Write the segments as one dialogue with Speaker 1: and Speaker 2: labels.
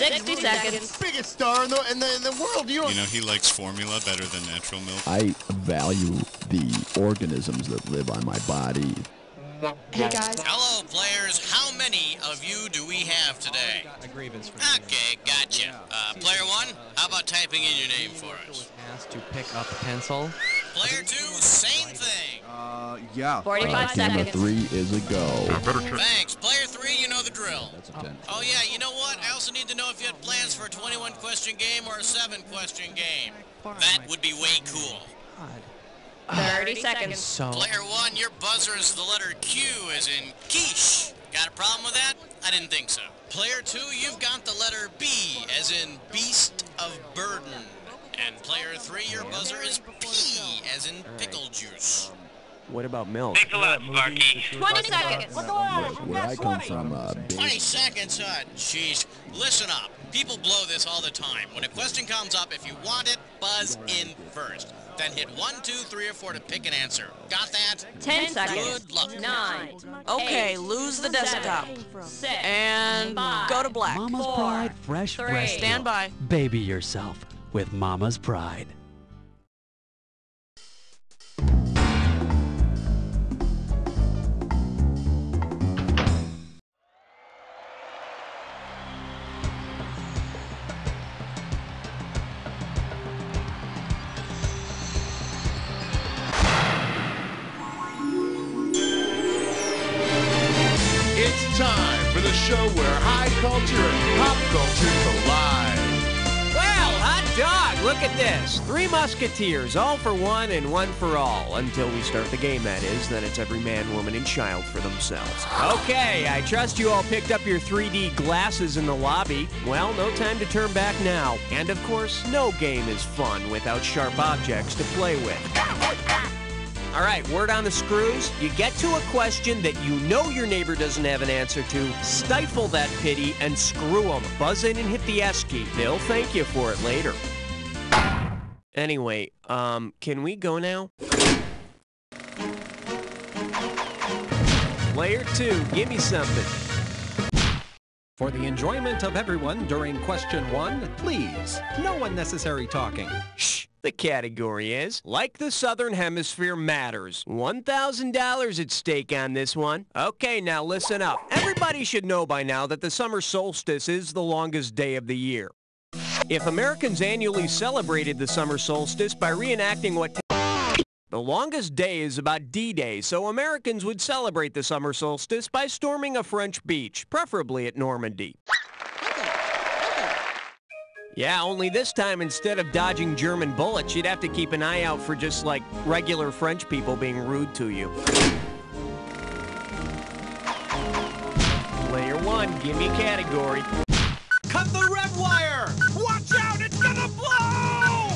Speaker 1: 60 seconds.
Speaker 2: Biggest star in the world. You
Speaker 3: know, he likes formula better than natural milk.
Speaker 4: I value the organisms that live on my body.
Speaker 1: Hey guys.
Speaker 5: Hello, players. How many of you do we have today? Okay, gotcha. Player one, how about typing in your name for us?
Speaker 6: Asked to pick up a pencil.
Speaker 5: Player two, same thing.
Speaker 2: Yeah.
Speaker 1: 45 seconds.
Speaker 4: 3 is a go.
Speaker 5: Thanks. Player three, you know the drill.
Speaker 4: That's a 10.
Speaker 5: Oh yeah, you know what? I also need to know if you had plans for a 21-question game or a 7-question game. That would be way cool.
Speaker 1: 30 seconds.
Speaker 6: So
Speaker 5: Player one, your buzzer is the letter Q as in quiche. Got a problem with that? I didn't think so. Player two, you've got the letter B as in beast of burden. And player three, your buzzer is P as in pickle juice.
Speaker 6: what about milk?
Speaker 7: Thanks a lot, Sparky.
Speaker 1: 20 seconds.
Speaker 4: Where I come from,
Speaker 5: 20 seconds, Jeez. Listen up. People blow this all the time. When a question comes up, if you want it, buzz in first. Then hit 1, 2, 3, or 4 to pick an answer. Got that?
Speaker 1: 10 seconds.
Speaker 5: Good luck.
Speaker 1: 9.
Speaker 8: Okay,
Speaker 1: 8,
Speaker 8: lose the desktop.
Speaker 1: 6.
Speaker 8: And go to black.
Speaker 9: Mama's
Speaker 1: 4,
Speaker 9: Pride fresh
Speaker 1: 3.
Speaker 9: breast
Speaker 8: Stand
Speaker 9: milk.
Speaker 8: by.
Speaker 9: Baby yourself with Mama's Pride.
Speaker 2: It's time for the show where high culture and pop culture collide.
Speaker 6: Well, hot dog, look at this. 3 musketeers, all for one and one for all. Until we start the game, that is. Then it's every man, woman, and child for themselves. Okay, I trust you all picked up your 3D glasses in the lobby. Well, no time to turn back now. And of course, no game is fun without sharp objects to play with. All right, word on the screws. You get to a question that you know your neighbor doesn't have an answer to, stifle that pity and screw them. Buzz in and hit the S key. They'll thank you for it later. Anyway, can we go now? Player 2, give me something.
Speaker 10: For the enjoyment of everyone during question 1, please, no unnecessary talking.
Speaker 6: Shh. The category is, like the Southern Hemisphere matters. $1,000 at stake on this one. Okay, now listen up. Everybody should know by now that the summer solstice is the longest day of the year. If Americans annually celebrated the summer solstice by reenacting what the longest day is about D-Day, so Americans would celebrate the summer solstice by storming a French beach, preferably at Normandy. Yeah, only this time, instead of dodging German bullets, you'd have to keep an eye out for just, like, regular French people being rude to you. Player 1, give me category.
Speaker 10: Cut the red wire! Watch out, it's gonna blow!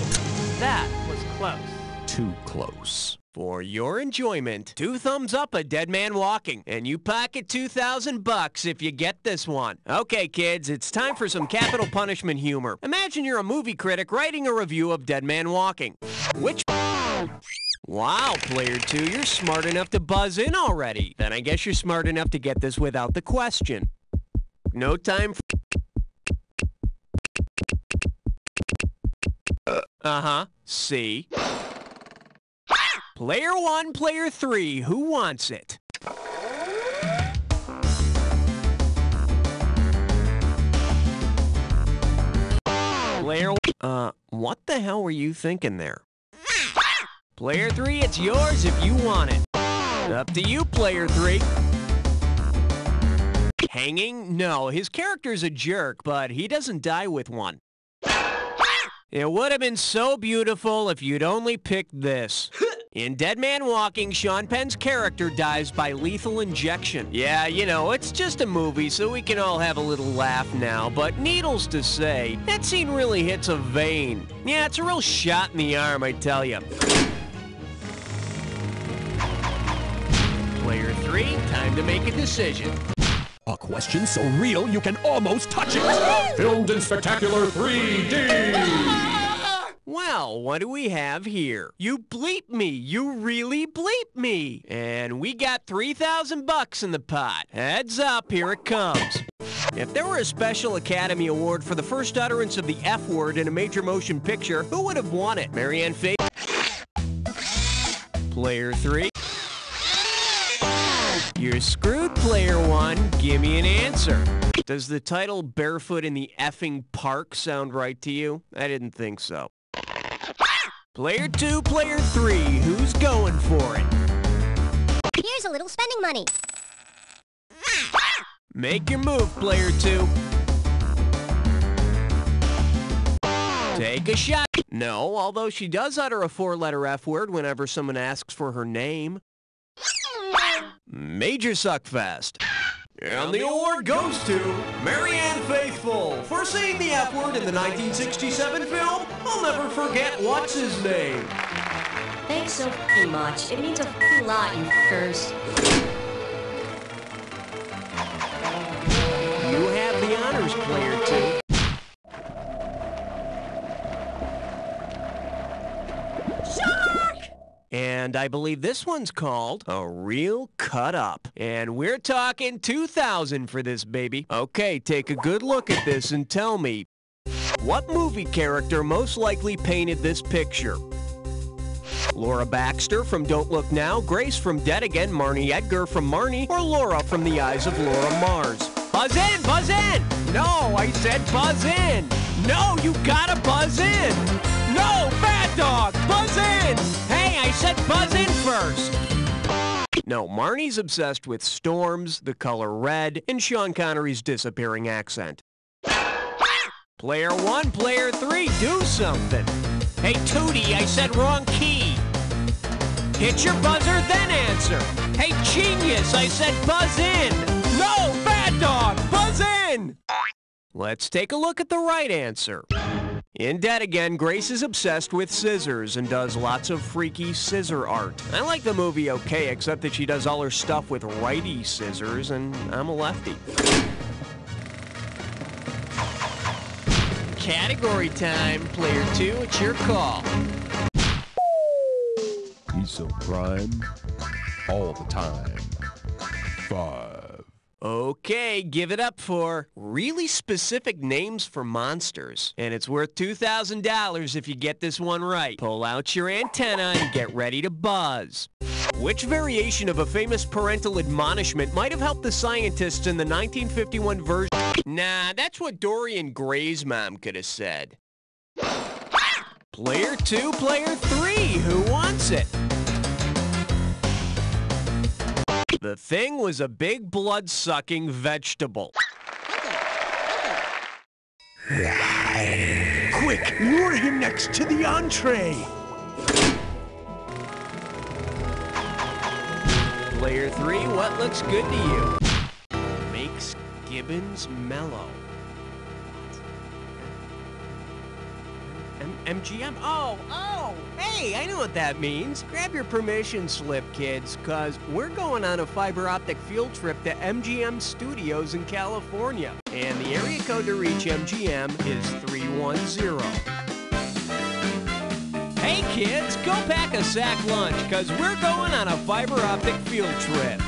Speaker 6: That was close.
Speaker 4: Too close.
Speaker 6: For your enjoyment, 2 thumbs up a dead man walking, and you pocket $2,000 if you get this one. Okay, kids, it's time for some capital punishment humor. Imagine you're a movie critic writing a review of Dead Man Walking. Which... Wow, player 2, you're smart enough to buzz in already. Then I guess you're smart enough to get this without the question. No time for... See? Player 1, player 3, who wants it? Player, what the hell were you thinking there? Player 3, it's yours if you want it. Up to you, player 3. Hanging? No, his character's a jerk, but he doesn't die with one. It would have been so beautiful if you'd only picked this. In Dead Man Walking, Sean Penn's character dies by lethal injection. Yeah, you know, it's just a movie, so we can all have a little laugh now, but needless to say, that scene really hits a vein. Yeah, it's a real shot in the arm, I tell you. Player 3, time to make a decision.
Speaker 11: A question so real you can almost touch it. Filmed in spectacular 3D.
Speaker 6: Well, what do we have here? You bleep me. You really bleep me. And we got $3,000 in the pot. Heads up, here it comes. If there were a special Academy Award for the first utterance of the F word in a major motion picture, who would have won it? Marianne Faith? Player 3? You're screwed, player 1. Give me an answer. Does the title Barefoot in the Effing Park sound right to you? I didn't think so. Player 2, player 3, who's going for it?
Speaker 7: Here's a little spending money.
Speaker 6: Make your move, player 2. Take a shot. No, although she does utter a 4-letter F word whenever someone asks for her name. Major Suckfest. And the award goes to Marianne Faithfull for saying the F word in the 1967 film I'll Never Forget What's His Name.
Speaker 7: Thanks so much. It means a lot, you fuckers.
Speaker 6: You have the honors, player 2. And I believe this one's called A Real Cut Up. And we're talking $2,000 for this baby. Okay, take a good look at this and tell me, what movie character most likely painted this picture? Laura Baxter from Don't Look Now, Grace from Dead Again, Marnie Edgar from Marnie, or Laura from The Eyes of Laura Mars? Buzz in! Buzz in! No, I said buzz in! No, you gotta buzz in! No, bad dog! Buzz in! Hey, I said buzz in first! No, Marnie's obsessed with storms, the color red, and Sean Connery's disappearing accent. Player 1, player 3, do something! Hey, Tootie, I said wrong key! Hit your buzzer, then answer! Hey, genius, I said buzz in! No, bad dog! Buzz in! Let's take a look at the right answer. In Dead Again, Grace is obsessed with scissors and does lots of freaky scissor art. I like the movie okay, except that she does all her stuff with righty scissors, and I'm a lefty. Category time. Player 2, it's your call.
Speaker 11: He's so prime all the time. 5.
Speaker 6: Okay, give it up for really specific names for monsters. And it's worth $2,000 if you get this one right. Pull out your antenna and get ready to buzz. Which variation of a famous parental admonishment might have helped the scientists in the 1951 version? Nah, that's what Dorian Gray's mom could have said. Player 2, player 3, who wants it? The thing was a big blood-sucking vegetable.
Speaker 11: Quick, lure him next to the entree.
Speaker 6: Player 3, what looks good to you? Makes Gibbons mellow. MGM? Oh, hey, I know what that means. Grab your permission slip, kids, because we're going on a fiber optic field trip to MGM Studios in California. And the area code to reach MGM is 310. Hey, kids, go pack a sack lunch, because we're going on a fiber optic field trip.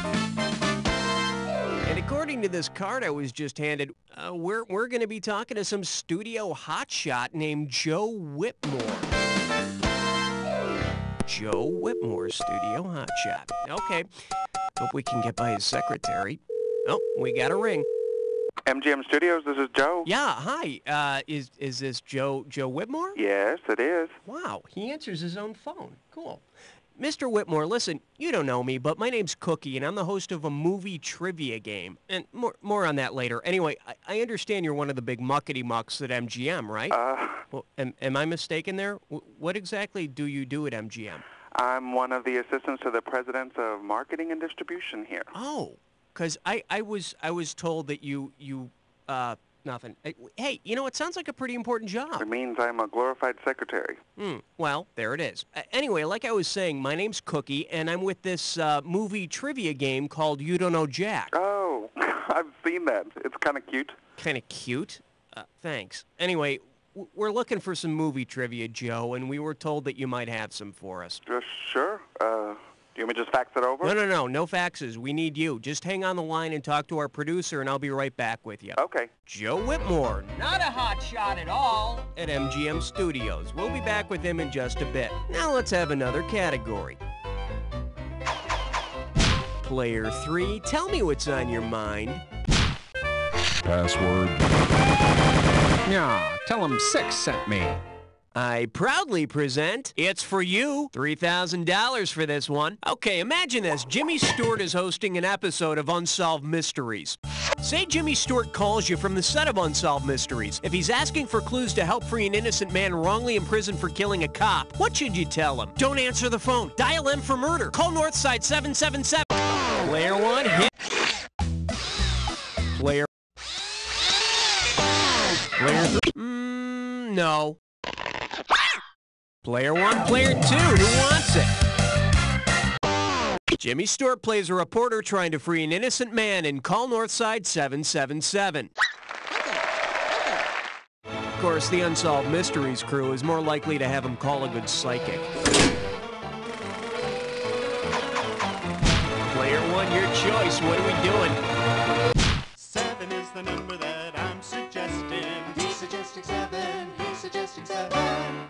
Speaker 6: And according to this card I was just handed, we're going to be talking to some studio hotshot named Joe Whitmore. Joe Whitmore, studio hotshot. Okay, hope we can get by his secretary. Oh, we got a ring.
Speaker 12: MGM Studios, this is Joe.
Speaker 6: Yeah, hi. Is this Joe Whitmore?
Speaker 12: Yes, it is.
Speaker 6: Wow, he answers his own phone. Cool. Mr. Whitmore, listen, you don't know me, but my name's Cookie, and I'm the host of a movie trivia game. And more on that later. Anyway, I understand you're one of the big muckety-mucks at MGM, right? Well, am I mistaken there? What exactly do you do at MGM?
Speaker 12: I'm one of the assistants to the president of marketing and distribution here.
Speaker 6: Oh, because I was told that you nothing. Hey, you know, it sounds like a pretty important job.
Speaker 12: It means I'm a glorified secretary.
Speaker 6: Well, there it is. Anyway, like I was saying, my name's Cookie, and I'm with this movie trivia game called You Don't Know Jack.
Speaker 12: Oh, I've seen that. It's kind of cute.
Speaker 6: Kind of cute? Thanks. Anyway, We're looking for some movie trivia, Joe, and we were told that you might have some for us.
Speaker 12: Sure. Do you want me to just fax it over?
Speaker 6: No faxes. We need you. Just hang on the line and talk to our producer, and I'll be right back with you.
Speaker 12: Okay.
Speaker 6: Joe Whitmore, not a hot shot at all, at MGM Studios. We'll be back with him in just a bit. Now let's have another category. Player 3, tell me what's on your mind.
Speaker 11: Password. Yeah, tell him 6 sent me.
Speaker 6: I proudly present It's For You. $3,000 for this one. Okay, imagine this. Jimmy Stewart is hosting an episode of Unsolved Mysteries. Say Jimmy Stewart calls you from the set of Unsolved Mysteries. If he's asking for clues to help free an innocent man wrongly imprisoned for killing a cop, what should you tell him? Don't answer the phone. Dial M for murder. Call Northside 777. Player 1, hit. Player 3. No. Player 1, Player 2, who wants it? Jimmy Stewart plays a reporter trying to free an innocent man in Call Northside 777. Of course, the Unsolved Mysteries crew is more likely to have him call a good psychic. Player 1, your choice. What are we doing?
Speaker 13: 7 is the number that I'm suggesting. He's suggesting 7. He's suggesting 7.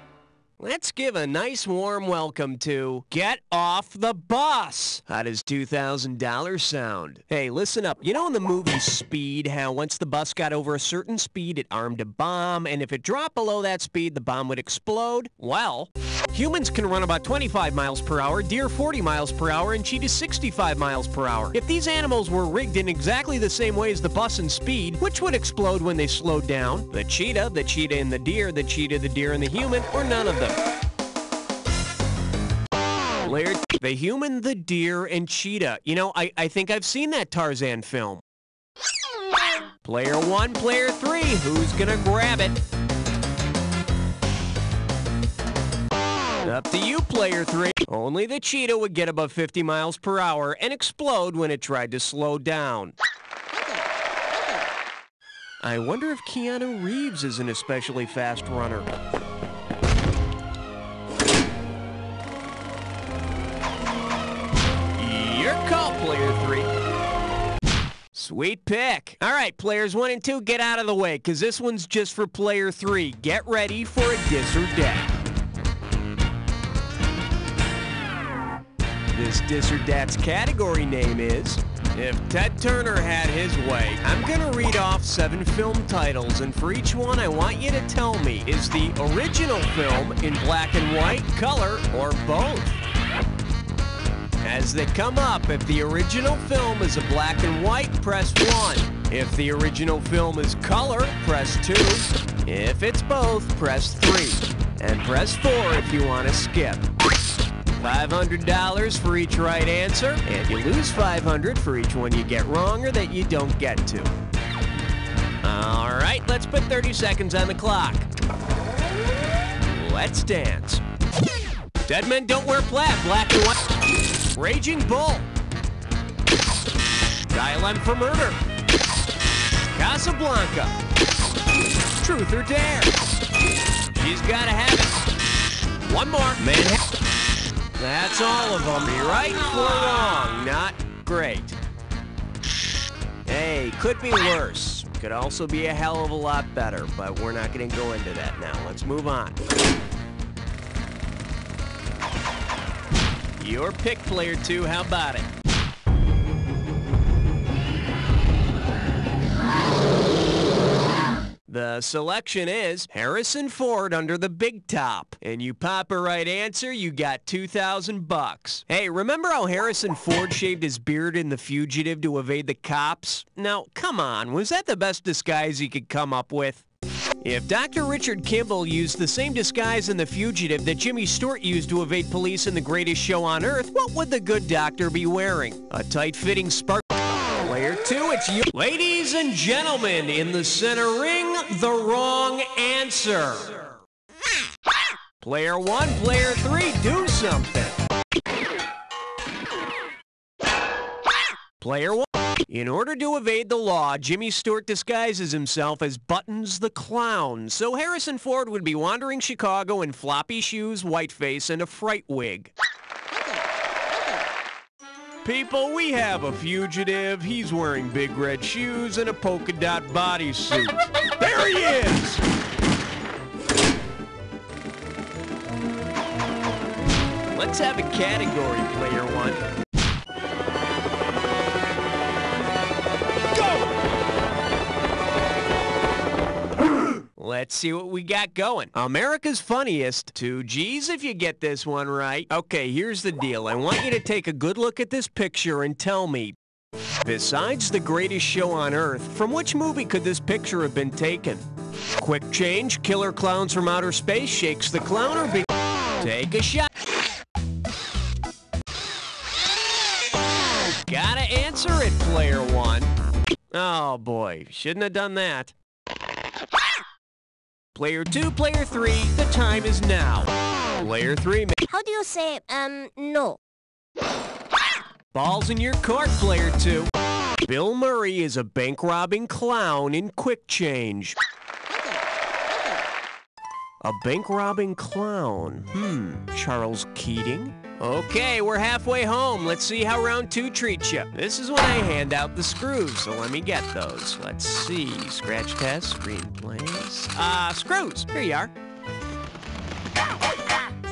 Speaker 6: Let's give a nice warm welcome to Get Off the Bus. How does $2,000 sound? Hey, listen up. You know in the movie Speed, how once the bus got over a certain speed, it armed a bomb, and if it dropped below that speed, the bomb would explode? Well, humans can run about 25 miles per hour, deer 40 miles per hour, and cheetahs 65 miles per hour. If these animals were rigged in exactly the same way as the bus and Speed, which would explode when they slowed down? The cheetah and the deer, the cheetah, the deer, and the human, or none of them? Player, the human, the deer, and cheetah. You know, I think I've seen that Tarzan film. Player 1, Player 3, who's gonna grab it? Up to you, Player 3. Only the cheetah would get above 50 miles per hour and explode when it tried to slow down. I wonder if Keanu Reeves is an especially fast runner. Your call, Player 3. Sweet pick. All right, Players 1 and 2, get out of the way, because this one's just for Player 3. Get ready for a Dis or Dat. This Dis or Dat's category name is If Ted Turner Had His Way. I'm going to read off 7 film titles, and for each one I want you to tell me, is the original film in black and white, color, or both? As they come up, if the original film is a black and white, press 1. If the original film is color, press 2. If it's both, press 3. And press 4 if you want to skip. $500 for each right answer, and you lose $500 for each one you get wrong or that you don't get to. All right, let's put 30 seconds on the clock. Let's dance. Dead Men Don't Wear Plaid, black and white. Raging Bull. Dial M for Murder. Casablanca. Truth or Dare. She's Gotta Have It. One more. Manhattan. That's all of them. Be right or wrong. Not great. Hey, could be worse. Could also be a hell of a lot better, but we're not going to go into that now. Let's move on. Your pick, Player 2. How about it? The selection is Harrison Ford Under the Big Top. And you pop a right answer, you got $2,000. Hey, remember how Harrison Ford shaved his beard in The Fugitive to evade the cops? Now, come on, was that the best disguise he could come up with? If Dr. Richard Kimball used the same disguise in The Fugitive that Jimmy Stewart used to evade police in The Greatest Show on Earth, what would the good doctor be wearing? A tight-fitting spark... Player 2, it's you. Ladies and gentlemen, in the center ring, the wrong answer. Player 1, Player 3, do something. Player 1. In order to evade the law, Jimmy Stewart disguises himself as Buttons the Clown, so Harrison Ford would be wandering Chicago in floppy shoes, whiteface, and a fright wig. People, we have a fugitive. He's wearing big red shoes and a polka dot bodysuit. There he is! Let's have a category, player one. Let's see what we got going. America's Funniest. 2 G's if you get this one right. Okay, here's the deal. I want you to take a good look at this picture and tell me, besides The Greatest Show on Earth, from which movie could this picture have been taken? Quick change, Killer Clowns from Outer Space, Shakes the Clown, or be... Take a shot. Gotta answer it, player one. Oh boy, shouldn't have done that. Player 2, player 3, the time is now. Player 3...
Speaker 14: How do you say, no?
Speaker 6: Ball's in your court, player 2. Bill Murray is a bank-robbing clown in Quick Change. A bank-robbing clown. Charles Keating? Okay, we're halfway home. Let's see how round 2 treats you. This is when I hand out the screws, so let me get those. Let's see. Scratch test, screenplays. Screws. Here you are.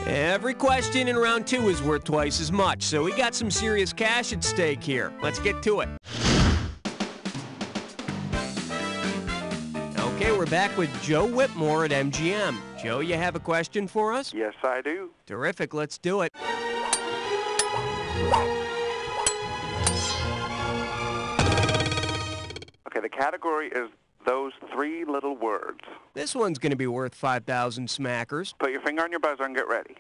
Speaker 6: Every question in round 2 is worth twice as much, so we got some serious cash at stake here. Let's get to it. Okay, we're back with Joe Whitmore at MGM. Joe, you have a question for us?
Speaker 12: Yes, I do.
Speaker 6: Terrific, let's do it.
Speaker 12: Okay, the category is those 3 little words.
Speaker 6: This one's going to be worth 5,000 smackers.
Speaker 12: Put your finger on your buzzer and get ready.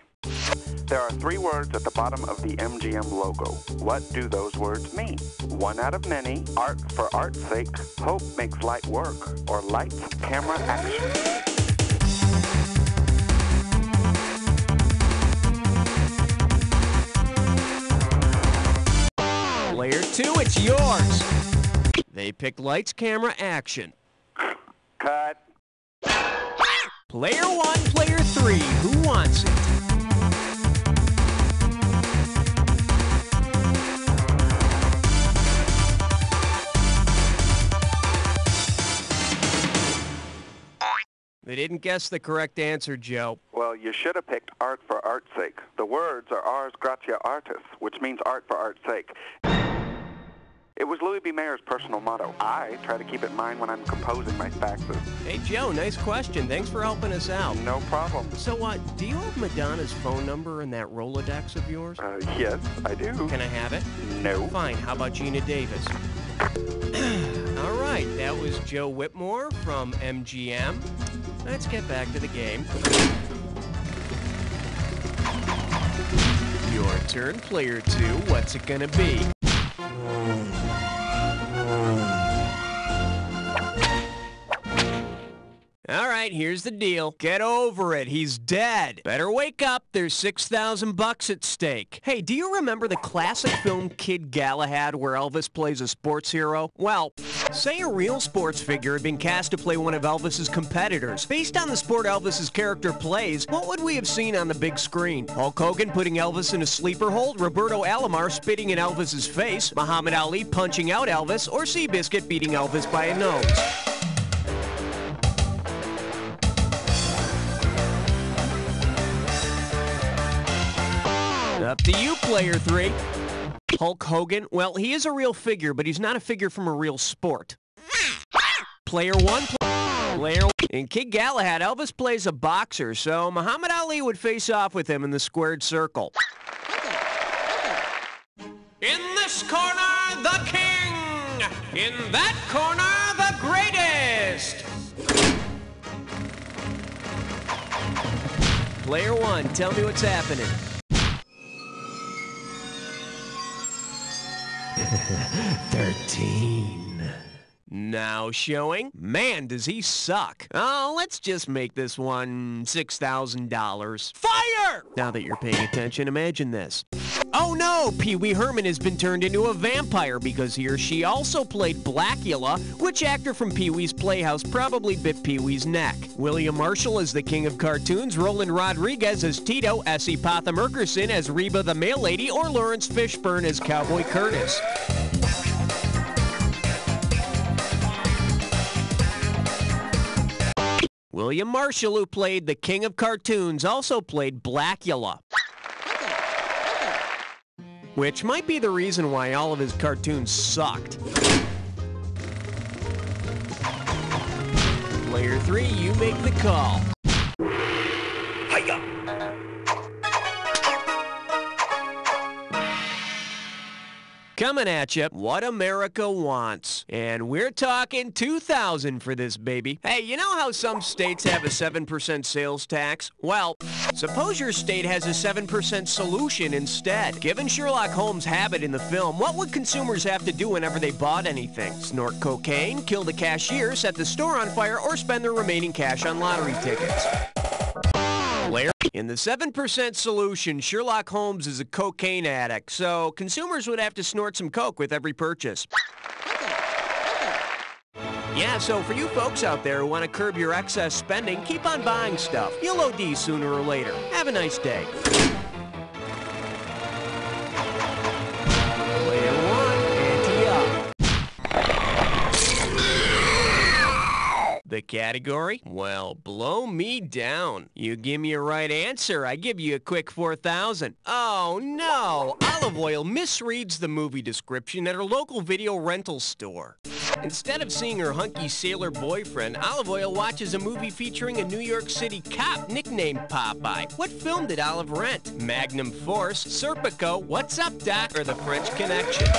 Speaker 12: There are 3 words at the bottom of the MGM logo. What do those words mean? One out of many, art for art's sake, hope makes light work, or lights, camera, action.
Speaker 6: Player 2, it's yours. They picked lights, camera, action.
Speaker 12: Cut.
Speaker 6: Player 1, player 3, who wants it? They didn't guess the correct answer, Joe.
Speaker 12: Well, you should have picked art for art's sake. The words are ars gratia artis, which means art for art's sake. It was Louis B. Mayer's personal motto. I try to keep it in mind when I'm composing my faxes.
Speaker 6: Hey, Joe, nice question. Thanks for helping us out.
Speaker 12: No problem.
Speaker 6: So, do you have Madonna's phone number in that Rolodex of yours?
Speaker 12: Yes, I do.
Speaker 6: Can I have it?
Speaker 12: No.
Speaker 6: Fine. How about Gina Davis? All right, that was Joe Whitmore from MGM. Let's get back to the game. Your turn, player 2. What's it gonna be? All right, here's the deal. Get over it. He's dead. Better wake up. There's $6,000 at stake. Hey, do you remember the classic film Kid Galahad where Elvis plays a sports hero? Well, say a real sports figure had been cast to play one of Elvis's competitors. Based on the sport Elvis's character plays, what would we have seen on the big screen? Hulk Hogan putting Elvis in a sleeper hold, Roberto Alomar spitting in Elvis's face, Muhammad Ali punching out Elvis, or Seabiscuit beating Elvis by a nose? Up to you, player 3. Hulk Hogan, well, he is a real figure, but he's not a figure from a real sport. Player 1, in Kid Galahad, Elvis plays a boxer, so Muhammad Ali would face off with him in the squared circle. In this corner, the king! In that corner, the greatest! Player 1, tell me what's happening. 13. Now showing. Man, does he suck. Oh, let's just make this one $6,000. Fire! Now that you're paying attention, imagine this. Oh no, Pee Wee Herman has been turned into a vampire because he or she also played Blackula. Which actor from Pee Wee's Playhouse probably bit Pee Wee's neck? William Marshall as the king of cartoons, Roland Rodriguez as Tito, Essie Potha Murkerson as Reba the mail lady, or Lawrence Fishburne as Cowboy Curtis? William Marshall, who played the king of cartoons, also played Blackula. Which might be the reason why all of his cartoons sucked. Player 3, you make the call. Hiya! Coming at you, what America wants. And we're talking 2,000 for this baby. Hey, you know how some states have a 7% sales tax? Well, suppose your state has a 7% solution instead. Given Sherlock Holmes' habit in the film, what would consumers have to do whenever they bought anything? Snort cocaine, kill the cashier, set the store on fire, or spend their remaining cash on lottery tickets? In the 7% solution, Sherlock Holmes is a cocaine addict, so consumers would have to snort some coke with every purchase. Yeah, so for you folks out there who want to curb your excess spending, keep on buying stuff. You'll OD sooner or later. Have a nice day. Player 1, ante up. The category? Well, blow me down. You give me a right answer, I give you a quick 4,000. Oh no! Olive Oil misreads the movie description at her local video rental store. Instead of seeing her hunky sailor boyfriend, Olive Oil watches a movie featuring a New York City cop nicknamed Popeye. What film did Olive rent? Magnum Force, Serpico, What's Up, Doc, or The French Connection?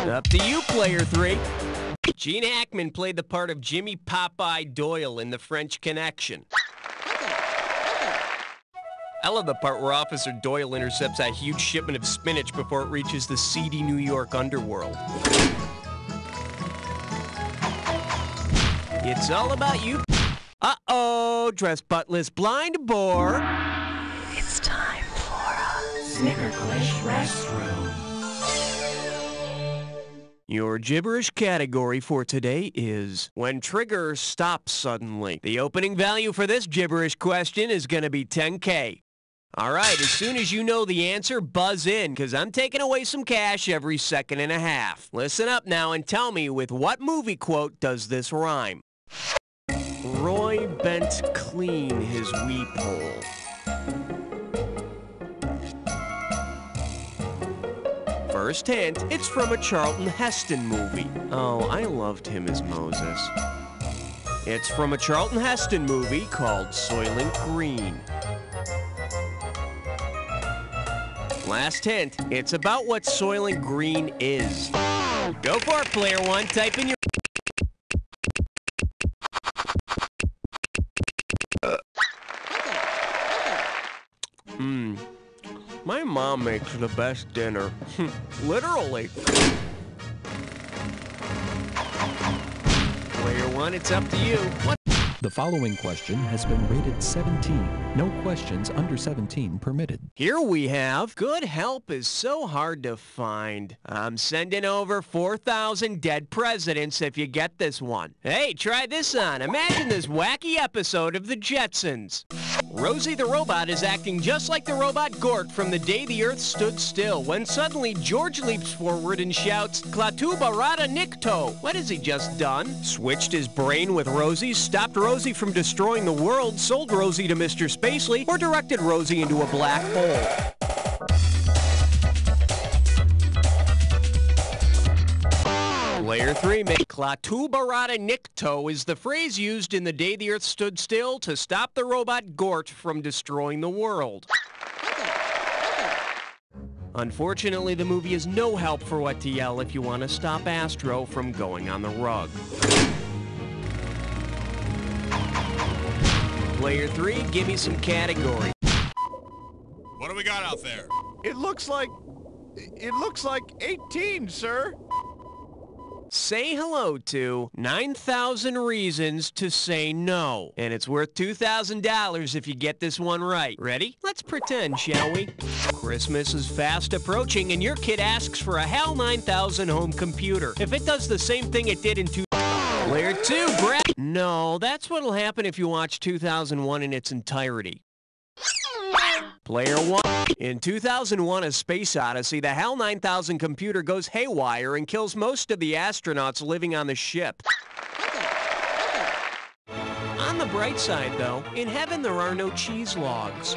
Speaker 6: Up to you, player 3. Gene Hackman played the part of Jimmy Popeye Doyle in The French Connection. I love the part where Officer Doyle intercepts a huge shipment of spinach before it reaches the seedy New York underworld. It's all about you. Uh-oh, dress buttless blind boar.
Speaker 15: It's time for a Snickerglish restroom.
Speaker 6: Your gibberish category for today is when triggers stop suddenly. The opening value for this gibberish question is going to be 10K. All right, as soon as you know the answer, buzz in, because I'm taking away some cash every second and a half. Listen up now and tell me, with what movie quote does this rhyme? Roy bent clean his weep hole. First hint, it's from a Charlton Heston movie. Oh, I loved him as Moses. It's from a Charlton Heston movie called Soylent Green. Last hint, it's about what Soylent Green is. Go for it, player 1. Type in your... My mom makes the best dinner. Literally. Player 1, it's up to you. What?
Speaker 10: The following question has been rated 17. No questions under 17 permitted.
Speaker 6: Here we have, good help is so hard to find. I'm sending over 4,000 dead presidents if you get this one. Hey, try this on. Imagine this wacky episode of The Jetsons. Rosie the robot is acting just like the robot Gort from The Day the Earth Stood Still, when suddenly George leaps forward and shouts, "Klaatu barada nikto." What has he just done? Switched his brain with Rosie's, stopped Rosie from destroying the world, sold Rosie to Mr. Spacely, or directed Rosie into a black hole? Player 3, make Klaatu barada nikto is the phrase used in The Day the Earth Stood Still to stop the robot Gort from destroying the world. Unfortunately, the movie is no help for what to yell if you want to stop Astro from going on the rug. Player 3, give me some category.
Speaker 3: What do we got out there?
Speaker 2: It looks like 18, sir.
Speaker 6: Say hello to 9,000 reasons to say no. And it's worth $2,000 if you get this one right. Ready? Let's pretend, shall we? Christmas is fast approaching and your kid asks for a HAL 9000 home computer. If it does the same thing it did in Player 2, grab... No, that's what'll happen if you watch 2001 in its entirety. Player 1. In 2001, A Space Odyssey, the HAL 9000 computer goes haywire and kills most of the astronauts living on the ship. On the bright side, though, in heaven there are no cheese logs.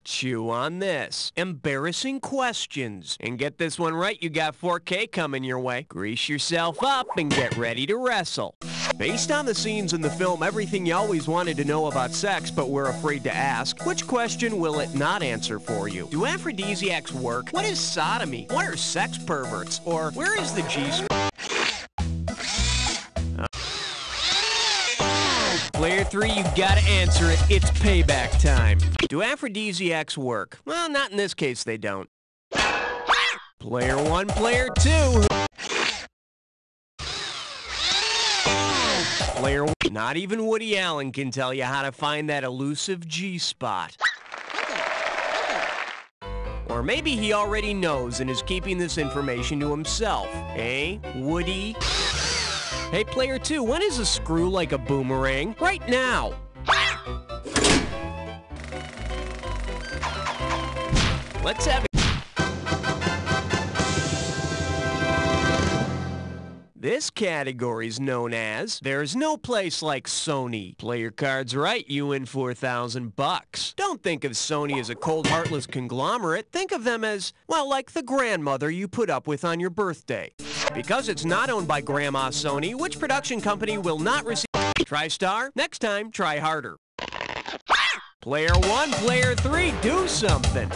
Speaker 6: Chew on this. Embarrassing questions. And get this one right, you got 4K coming your way. Grease yourself up and get ready to wrestle. Based on the scenes in the film Everything You Always Wanted to Know About Sex But Were Afraid to Ask, which question will it not answer for you? Do aphrodisiacs work? What is sodomy? What are sex perverts? Or where is the G-spot? Player 3, you gotta answer it. It's payback time. Do aphrodisiacs work? Well, not in this case, they don't. Player 1, Player 2. Player 1. Not even Woody Allen can tell you how to find that elusive G-spot. Or maybe he already knows and is keeping this information to himself. Eh, Woody? Hey, Player 2, when is a screw like a boomerang? Right now! Let's have it. This category's known as There's No Place Like Sony. Play your cards right, you win $4,000. Don't think of Sony as a cold, heartless conglomerate. Think of them as, well, like the grandmother you put up with on your birthday. Because it's not owned by Grandma Sony, which production company will not receive... TriStar? Next time, try harder. Player 1, Player 3, do something.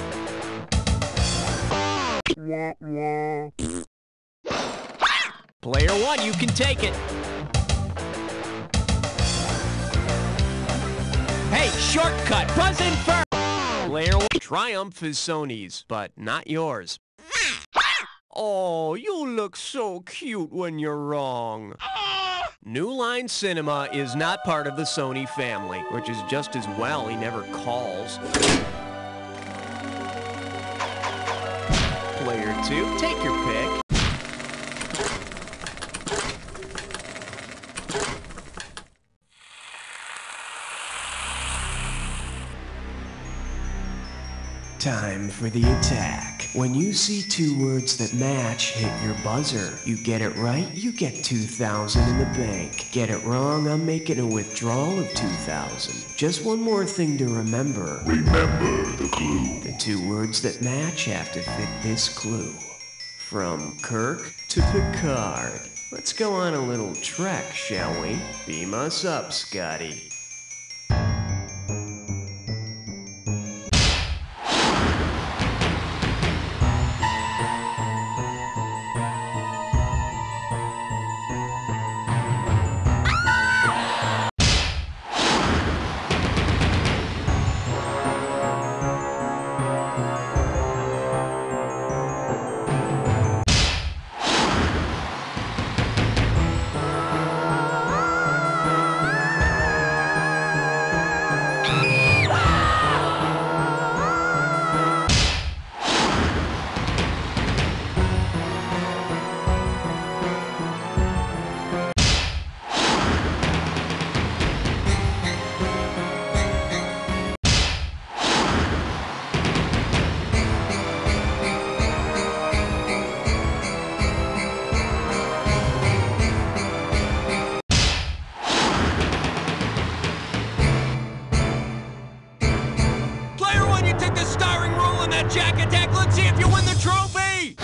Speaker 6: Player 1, you can take it. Hey, shortcut, buzz in first. Player 1, Triumph is Sony's, but not yours. Oh, you look so cute when you're wrong. New Line Cinema is not part of the Sony family, which is just as well he never calls. Player 2, take your pick. Time for the attack. When you see two words that match, hit your buzzer. You get it right, you get $2,000 in the bank. Get it wrong, I'm making a withdrawal of $2,000. Just one more thing to remember.
Speaker 2: Remember the clue.
Speaker 6: The two words that match have to fit this clue. From Kirk to Picard. Let's go on a little trek, shall we? Beam us up, Scotty. Jack attack, let's see if you win the trophy!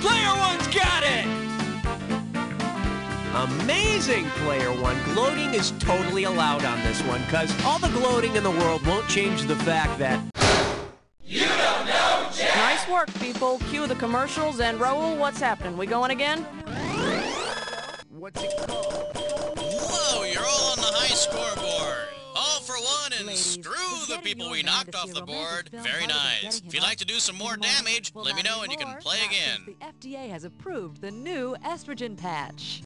Speaker 6: Player 1's got it! Amazing, Player 1. Gloating is totally allowed on this one, because all the gloating in the world won't change the fact that...
Speaker 1: You don't know Jack!
Speaker 8: Nice work, people. Cue the commercials, and Raoul, what's happening? We going again?
Speaker 5: Whoa, you're all on the the high scoreboard. All for one and screw the people we knocked off the board. Very nice. If you'd like to do some more damage, let me know and you can play again.
Speaker 16: The FDA has approved the new estrogen patch.